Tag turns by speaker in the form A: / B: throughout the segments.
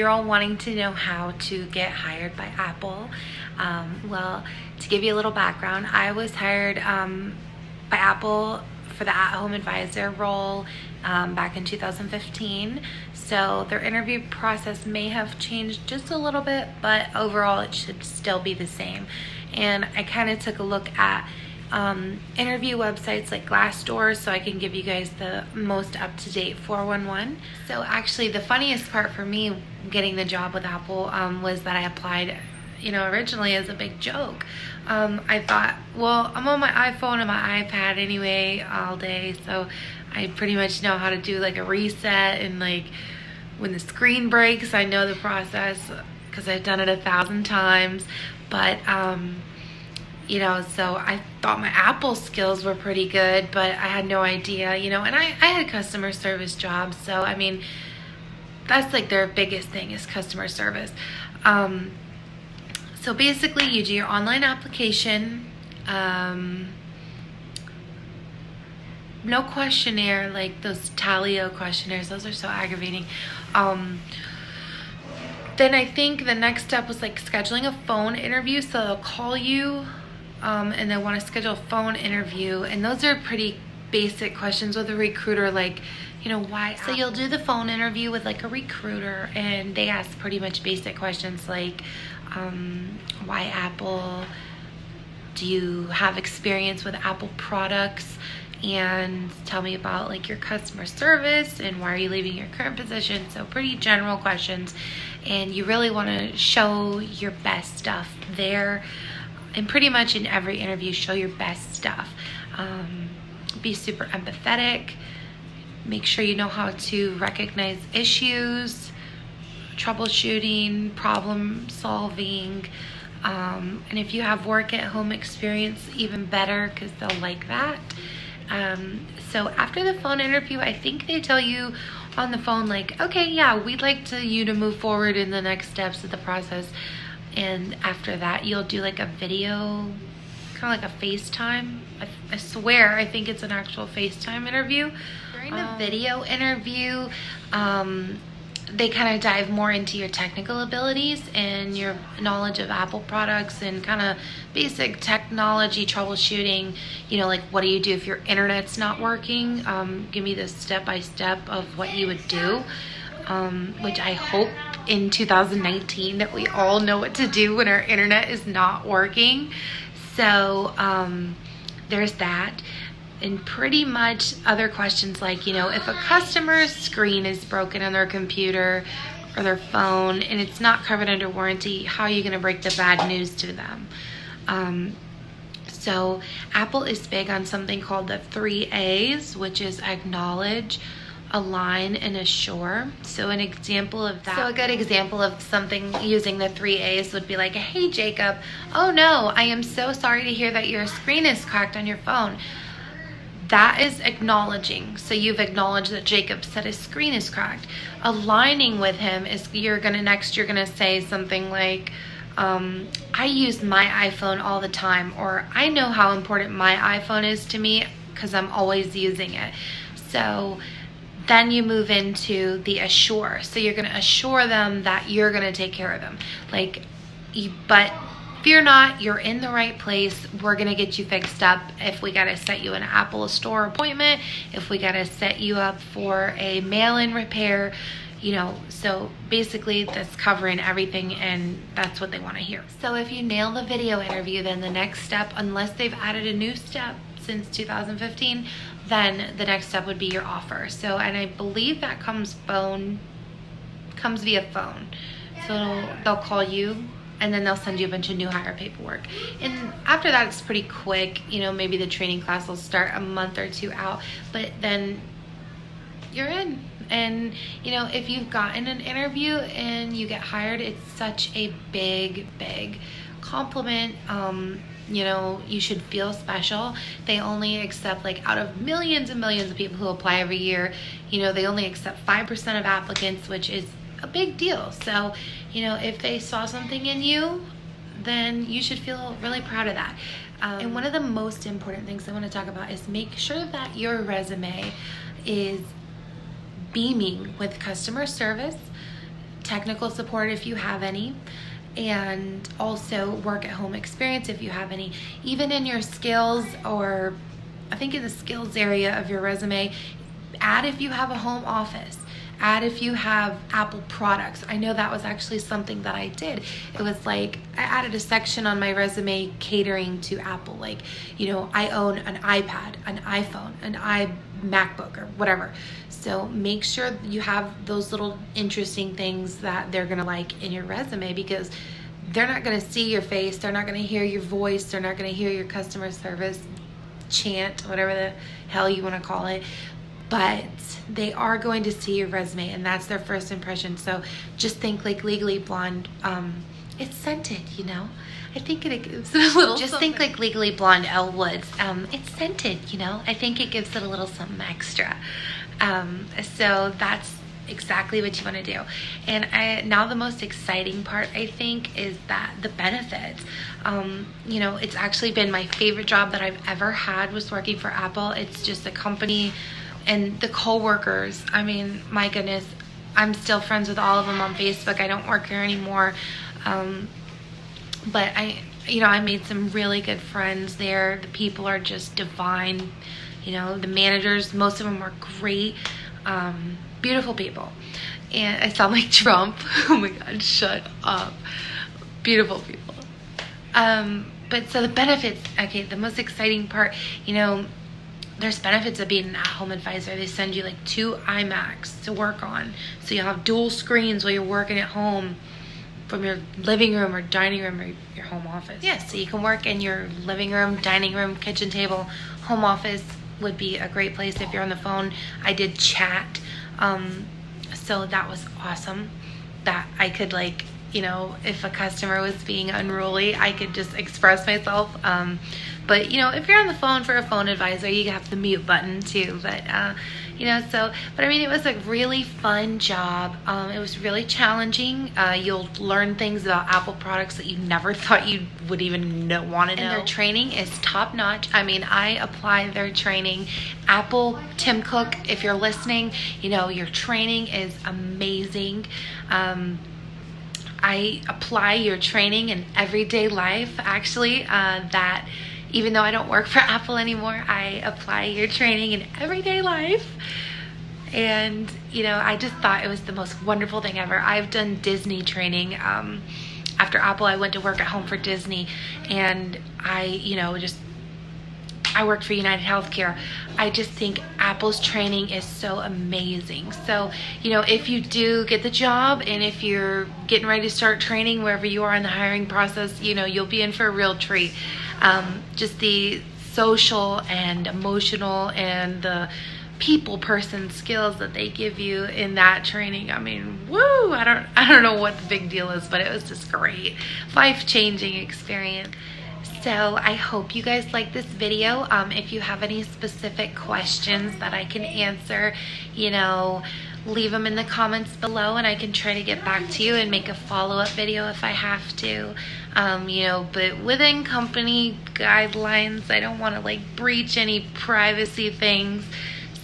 A: you're all wanting to know how to get hired by Apple. Well, to give you a little background, I was hired by Apple for the at-home advisor role back in 2015. So their interview process may have changed just a little bit, but overall it should still be the same. And I kind of took a look at interview websites like Glassdoor so I can give you guys the most up-to-date 411. So actually the funniest part for me getting the job with Apple was that I applied originally as a big joke. I thought, well, I'm on my iPhone and my iPad anyway all day, so I pretty much know how to do like a reset, and like when the screen breaks I know the process because I've done it 1,000 times. But so I thought my Apple skills were pretty good, but I had no idea, and I had customer service jobs, so I mean that's like their biggest thing is customer service. So basically you do your online application, no questionnaire like those Talio questionnaires, those are so aggravating. Then I think the next step was like scheduling a phone interview, so they'll call you and they want to schedule a phone interview, and those are pretty basic questions with a recruiter, like why. So you'll do the phone interview with like a recruiter, and they ask pretty much basic questions like why Apple, do you have experience with Apple products, and tell me about like your customer service and why are you leaving your current position. So pretty general questions, and you really want to show your best stuff there, and pretty much in every interview show your best stuff. Be super empathetic, make sure you know how to recognize issues, troubleshooting, problem solving, and if you have work at home experience, even better, because they'll like that. So after the phone interview, I think they tell you on the phone like, okay, yeah, we'd like you to move forward in the next steps of the process. And after that you'll do like a video, kind of like a FaceTime. I swear I think it's an actual FaceTime interview. During the video interview, they kind of dive more into your technical abilities and your knowledge of Apple products and kind of basic technology troubleshooting. Like what do you do if your internet's not working? Give me the step-by-step of what you would do, which I hope in 2019 that we all know what to do when our internet is not working. So there's that. And pretty much other questions like, if a customer's screen is broken on their computer or their phone and it's not covered under warranty, how are you going to break the bad news to them? So Apple is big on something called the 3 A's, which is acknowledge, align, and assure. So an example of that. So a good example of something using the 3 A's would be like, hey Jacob, oh no, I am so sorry to hear that your screen is cracked on your phone. That is acknowledging. So you've acknowledged that Jacob said his screen is cracked. Aligning with him is you're gonna say something like, I use my iPhone all the time, or I know how important my iPhone is to me because I'm always using it. So then you move into the assure. So you're gonna assure them that you're gonna take care of them. But fear not, you're in the right place. We're gonna get you fixed up. If we gotta set you an Apple store appointment, if we gotta set you up for a mail-in repair, so basically that's covering everything, and that's what they want to hear. So if you nail the video interview, then the next step, unless they've added a new step since 2015, then the next step would be your offer. So, and I believe that comes via phone. So they'll call you, and then they'll send you a bunch of new hire paperwork. And after that, it's pretty quick. Maybe the training class will start a month or two out, but then you're in. And if you've gotten an interview and you get hired, it's such a big compliment. You should feel special. They only accept, like, out of millions and millions of people who apply every year, they only accept 5% of applicants, which is a big deal. So if they saw something in you, then you should feel really proud of that. And one of the most important things I want to talk about is make sure that your resume is beaming with customer service, technical support if you have any, and also work at home experience if you have any. Even in your skills, or I think in the skills area of your resume, add if you have a home office. Add if you have Apple products. I know that was actually something that I did. It was like I added a section on my resume catering to Apple. Like, you know, I own an iPad, an iPhone, an MacBook, or whatever. So make sure you have those little interesting things that they're gonna like in your resume, because they're not gonna see your face, they're not gonna hear your voice, they're not gonna hear your customer service chant, whatever the hell you wanna call it. But they are going to see your resume, and that's their first impression. So just think like Legally Blonde. It's scented, you know. I think it gives it a little. Just something. Think like Legally Blonde Elle Woods. It's scented, you know. I think it gives it a little something extra. So that's exactly what you want to do. And now the most exciting part, I think, is that the benefits. You know, it's actually been my favorite job that I've ever had, was working for Apple. It's just a company. And the co-workers, I mean, my goodness, I'm still friends with all of them on Facebook. I don't work here anymore. But I made some really good friends there. The people are just divine. You know, the managers, most of them are great, beautiful people. And I sound like Trump. Oh my God, shut up. Beautiful people. But so the benefits, okay, the most exciting part, you know, there's benefits of being an at-home advisor. They send you like 2 iMacs to work on. So you'll have dual screens while you're working at home from your living room or dining room or your home office. Yeah, so you can work in your living room, dining room, kitchen table. Home office would be a great place if you're on the phone. I did chat. So that was awesome. That I could, like, you know, if a customer was being unruly, I could just express myself. But, you know, if you're on the phone for a phone advisor, you have the mute button too. But, you know, but I mean, it was a really fun job. It was really challenging. You'll learn things about Apple products that you never thought you would even want to know. And their training is top notch. I mean, I apply their training. Apple, Tim Cook, if you're listening, you know, your training is amazing. I apply your training in everyday life, actually, that even though I don't work for Apple anymore, I apply your training in everyday life. And, you know, I just thought it was the most wonderful thing ever. I've done Disney training. After Apple, I went to work at home for Disney, and I worked for United Healthcare. I just think Apple's training is so amazing. So, you know, if you do get the job, and if you're getting ready to start training wherever you are in the hiring process, you know, you'll be in for a real treat. Just the social and emotional and the people person skills that they give you in that training. I mean, woo! I don't know what the big deal is, but it was just great. Life-changing experience. So I hope you guys like this video. If you have any specific questions that I can answer, you know, leave them in the comments below, and I can try to get back to you and make a follow-up video if I have to. You know, but within company guidelines, I don't want to like breach any privacy things.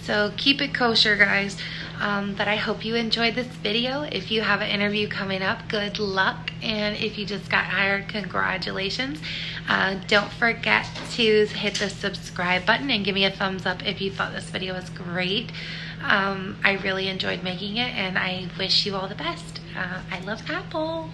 A: So keep it kosher, guys. But I hope you enjoyed this video. If you have an interview coming up, good luck. And if you just got hired, congratulations. Don't forget to hit the subscribe button and give me a thumbs up if you thought this video was great. I really enjoyed making it, and I wish you all the best. I love Apple.